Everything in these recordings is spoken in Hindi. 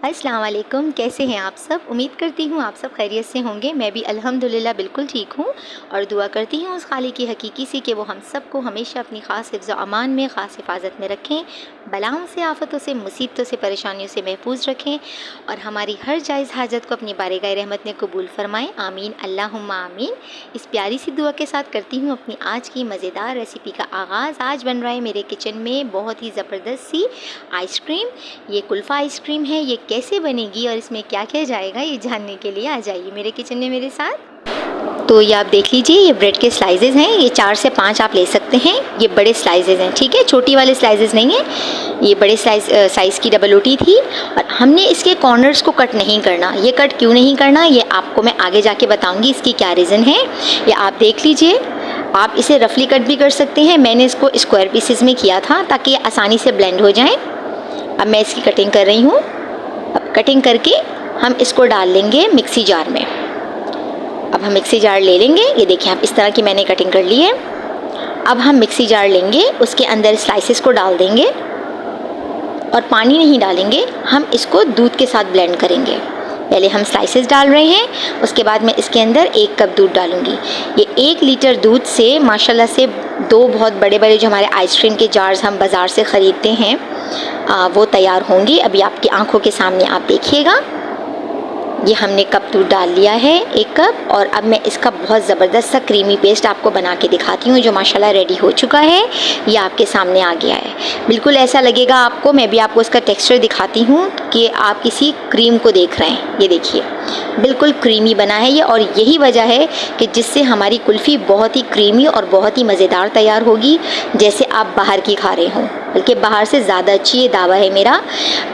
अस्सलाम वालेकुम, कैसे हैं आप सब। उम्मीद करती हूँ आप सब खैरियत से होंगे। मैं भी अल्हम्दुलिल्लाह बिल्कुल ठीक हूँ और दुआ करती हूँ उस खालिक की हकीकी से कि वो हम सब को हमेशा अपनी ख़ास हिफ्ज़ व अमान में, ख़ास हिफाजत में रखें, बलाओं से, आफ़तों से, मुसीबतों से, परेशानियों से महफूज रखें और हमारी हर जायज़ हाजत को अपनी बारगाह रहमत में कबूल फ़रमाएँ। आमीन अल्लाहुम्मा आमीन। इस प्यारी सी दुआ के साथ करती हूँ अपनी आज की मज़ेदार रेसिपी का आगाज़। आज बन रहा है मेरे किचन में बहुत ही ज़बरदस्त सी आइसक्रीम। ये कुल्फ़ा आइसक्रीम है। ये कैसे बनेगी और इसमें क्या क्या जाएगा ये जानने के लिए आ जाइए मेरे किचन में मेरे साथ। तो ये आप देख लीजिए, ये ब्रेड के स्लाइसेस हैं। ये 4 से 5 आप ले सकते हैं। ये बड़े स्लाइसेस हैं, ठीक है, छोटी वाले स्लाइसेस नहीं है। ये बड़े साइज़ की डबल रोटी थी और हमने इसके कॉर्नर्स को कट नहीं करना। ये कट क्यों नहीं करना ये आपको मैं आगे जाके बताऊंगी इसकी क्या रीज़न है। ये आप देख लीजिए, आप इसे रफली कट भी कर सकते हैं। मैंने इसको स्क्वायर पीसेस में किया था ताकि ये आसानी से ब्लेंड हो जाएँ। अब मैं इसकी कटिंग कर रही हूँ। अब कटिंग करके हम इसको डाल लेंगे मिक्सी जार में। अब हम मिक्सी जार ले लेंगे। ये देखिए, आप इस तरह की मैंने कटिंग कर ली है। अब हम मिक्सी जार लेंगे, उसके अंदर स्लाइसेस को डाल देंगे और पानी नहीं डालेंगे। हम इसको दूध के साथ ब्लेंड करेंगे। पहले हम स्लाइसेस डाल रहे हैं, उसके बाद मैं इसके अंदर 1 कप दूध डालूंगी। ये 1 लीटर दूध से माशाल्लाह से 2 बहुत बड़े बड़े जो हमारे आइसक्रीम के जार्स हम बाज़ार से ख़रीदते हैं वो तैयार होंगी। अभी आपकी आंखों के सामने आप देखिएगा। ये हमने कप दूध डाल लिया है, 1 कप। और अब मैं इसका बहुत ज़बरदस्त सा क्रीमी पेस्ट आपको बना के दिखाती हूँ जो माशाल्लाह रेडी हो चुका है। ये आपके सामने आ गया है। बिल्कुल ऐसा लगेगा आपको। मैं भी आपको इसका टेक्सचर दिखाती हूँ कि आप किसी क्रीम को देख रहे हैं। ये देखिए, बिल्कुल क्रीमी बना है ये। और यही वजह है कि जिससे हमारी कुल्फ़ी बहुत ही क्रीमी और बहुत ही मज़ेदार तैयार होगी, जैसे आप बाहर की खा रहे हों, बल्कि बाहर से ज़्यादा अच्छी ये दावा है मेरा।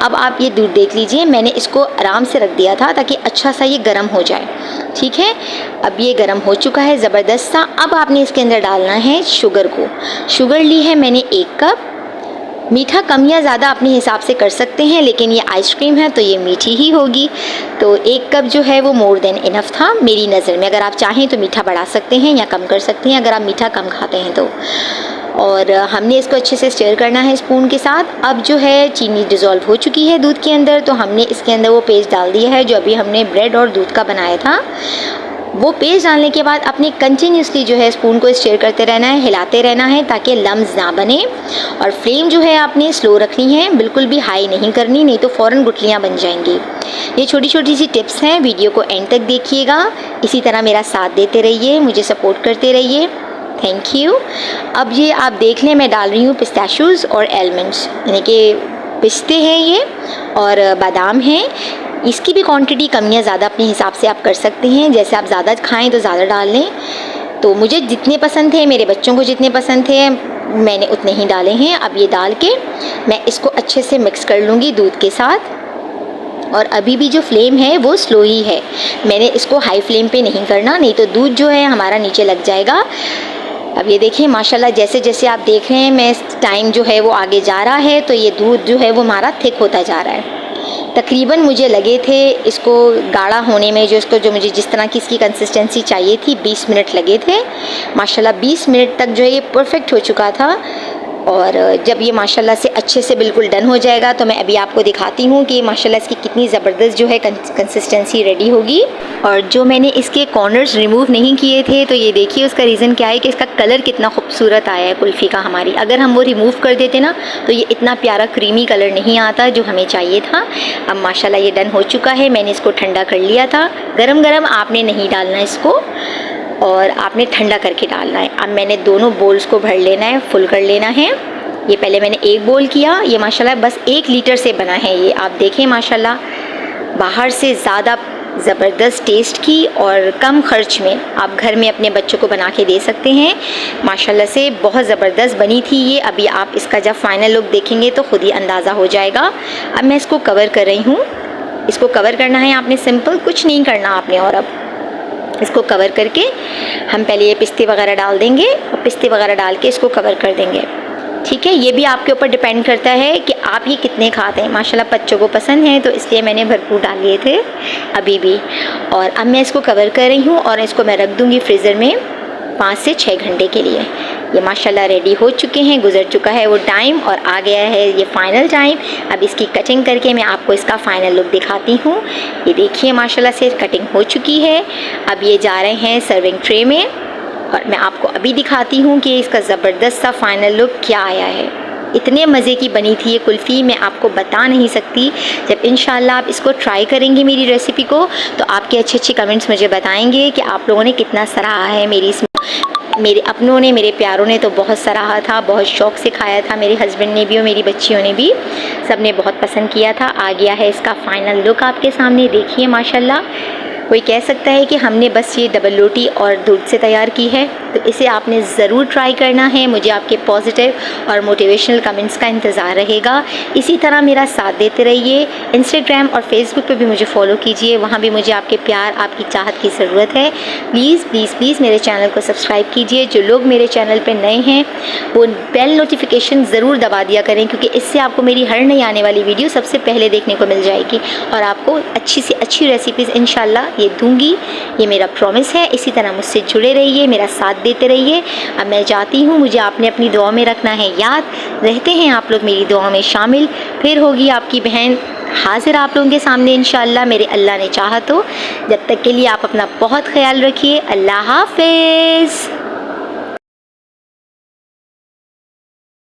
अब आप ये दूध देख लीजिए, मैंने इसको आराम से रख दिया था ताकि अच्छा सा ये गर्म हो जाए, ठीक है। अब ये गर्म हो चुका है ज़बरदस्त सा। अब आपने इसके अंदर डालना है शुगर को। शुगर ली है मैंने 1 कप। मीठा कम या ज़्यादा अपने हिसाब से कर सकते हैं, लेकिन ये आइसक्रीम है तो ये मीठी ही होगी। तो 1 कप जो है वो मोर देन इनफ था मेरी नज़र में। अगर आप चाहें तो मीठा बढ़ा सकते हैं या कम कर सकते हैं अगर आप मीठा कम खाते हैं तो। और हमने इसको अच्छे से स्टर करना है स्पून के साथ। अब जो है चीनी डिज़ोल्व हो चुकी है दूध के अंदर, तो हमने इसके अंदर वो पेस्ट डाल दिया है जो अभी हमने ब्रेड और दूध का बनाया था। वो पेस्ट डालने के बाद अपने कंटिन्यूसली जो है स्पून को स्टर करते रहना है, हिलाते रहना है ताकि लम्स ना बने। और फ्लेम जो है आपने स्लो रखनी है, बिल्कुल भी हाई नहीं करनी, नहीं तो फ़ौरन गुठलियाँ बन जाएंगी। ये छोटी छोटी सी टिप्स हैं, वीडियो को एंड तक देखिएगा। इसी तरह मेरा साथ देते रहिए, मुझे सपोर्ट करते रहिए। Thank you. अब ये आप देख लें, मैं डाल रही हूँ पिस्ताशूज़ और एलमंड्स, यानी कि पिस्ते हैं ये और बादाम हैं। इसकी भी क्वांटिटी कम या ज़्यादा अपने हिसाब से आप कर सकते हैं। जैसे आप ज़्यादा खाएं तो ज़्यादा डाल लें। तो मुझे जितने पसंद थे, मेरे बच्चों को जितने पसंद थे, मैंने उतने ही डाले हैं। अब ये डाल के मैं इसको अच्छे से मिक्स कर लूँगी दूध के साथ। और अभी भी जो फ्लेम है वो स्लो ही है, मैंने इसको हाई फ्लेम पे नहीं करना, नहीं तो दूध जो है हमारा नीचे लग जाएगा। अब ये देखिए माशाल्लाह, जैसे जैसे आप देख रहे हैं मैं टाइम जो है वो आगे जा रहा है, तो ये दूध जो है वो हमारा थिक होता जा रहा है। तकरीबन मुझे लगे थे इसको गाढ़ा होने में, जो मुझे जिस तरह की इसकी कंसिस्टेंसी चाहिए थी, 20 मिनट लगे थे। माशाल्लाह 20 मिनट तक जो है ये परफेक्ट हो चुका था। और जब ये माशाल्लाह से अच्छे से बिल्कुल डन हो जाएगा तो मैं अभी आपको दिखाती हूँ कि माशाल्लाह इसकी कितनी ज़बरदस्त जो है कंसिस्टेंसी रेडी होगी। और जो मैंने इसके कॉर्नर्स रिमूव नहीं किए थे, तो ये देखिए उसका रीज़न क्या है कि इसका कलर कितना खूबसूरत आया है कुल्फ़ी का हमारी। अगर हम वो रिमूव कर देते ना तो ये इतना प्यारा क्रीमी कलर नहीं आता जो हमें चाहिए था। अब माशाल्लाह ये डन हो चुका है। मैंने इसको ठंडा कर लिया था। गरम गरम आपने नहीं डालना इसको, और आपने ठंडा करके डालना है। अब मैंने दोनों बोल्स को भर लेना है, फुल कर लेना है। ये पहले मैंने 1 बोल किया। ये माशाल्लाह बस 1 लीटर से बना है ये। आप देखें माशाल्लाह बाहर से ज़्यादा ज़बरदस्त टेस्ट की और कम खर्च में आप घर में अपने बच्चों को बना के दे सकते हैं। माशाल्लाह से बहुत ज़बरदस्त बनी थी ये। अभी आप इसका जब फाइनल लुक देखेंगे तो ख़ुद ही अंदाज़ा हो जाएगा। अब मैं इसको कवर कर रही हूँ। इसको कवर करना है आपने, सिंपल, कुछ नहीं करना आपने। और अब इसको कवर करके हम पहले ये पिस्ते वगैरह डाल देंगे और पिस्ते वगैरह डाल के इसको कवर कर देंगे, ठीक है। ये भी आपके ऊपर डिपेंड करता है कि आप ये कितने खाते हैं। माशाल्लाह बच्चों को पसंद है तो इसलिए मैंने भरपूर डाल लिए थे अभी भी। और अब मैं इसको कवर कर रही हूँ और इसको मैं रख दूँगी फ्रीज़र में 5 से 6 घंटे के लिए। ये माशाल्लाह रेडी हो चुके हैं, गुजर चुका है वो टाइम और आ गया है ये फ़ाइनल टाइम। अब इसकी कटिंग करके मैं आपको इसका फ़ाइनल लुक दिखाती हूँ। ये देखिए माशाल्लाह से कटिंग हो चुकी है। अब ये जा रहे हैं सर्विंग ट्रे में और मैं आपको अभी दिखाती हूँ कि इसका ज़बरदस्त सा फ़ाइनल लुक क्या आया है। इतने मज़े की बनी थी ये कुल्फ़ी, मैं आपको बता नहीं सकती। जब इंशाल्लाह आप इसको ट्राई करेंगे मेरी रेसिपी को, तो आपके अच्छे कमेंट्स मुझे बताएंगे कि आप लोगों ने कितना सराहा है मेरे अपनों ने, मेरे प्यारों ने तो बहुत सराहा था, बहुत शौक़ से खाया था। मेरे हस्बैंड ने भी और मेरी बच्चियों ने भी, सब ने बहुत पसंद किया था। आ गया है इसका फ़ाइनल लुक आपके सामने, देखिए माशाल्लाह। कोई कह सकता है कि हमने बस ये डबल रोटी और दूध से तैयार की है, तो इसे आपने ज़रूर ट्राई करना है। मुझे आपके पॉजिटिव और मोटिवेशनल कमेंट्स का इंतज़ार रहेगा। इसी तरह मेरा साथ देते रहिए। इंस्टाग्राम और फेसबुक पे भी मुझे फॉलो कीजिए, वहाँ भी मुझे आपके प्यार, आपकी चाहत की ज़रूरत है। प्लीज़ प्लीज़ प्लीज़ मेरे चैनल को सब्सक्राइब कीजिए। जो लोग मेरे चैनल पर नए हैं वो बेल नोटिफिकेशन ज़रूर दबा दिया करें, क्योंकि इससे आपको मेरी हर नई आने वाली वीडियो सबसे पहले देखने को मिल जाएगी और आपको अच्छी से अच्छी रेसिपीज़ इंशाल्लाह ये दूंगी, ये मेरा प्रॉमिस है। इसी तरह मुझसे जुड़े रहिए, मेरा साथ देते रहिए। अब मैं जाती हूँ, मुझे आपने अपनी दुआ में रखना है याद। रहते हैं आप लोग मेरी दुआ में शामिल। फिर होगी आपकी बहन हाजिर आप लोगों के सामने इंशाल्लाह, मेरे अल्लाह ने चाहा तो। जब तक के लिए आप अपना बहुत ख्याल रखिए। अल्लाह हाफ़िज़।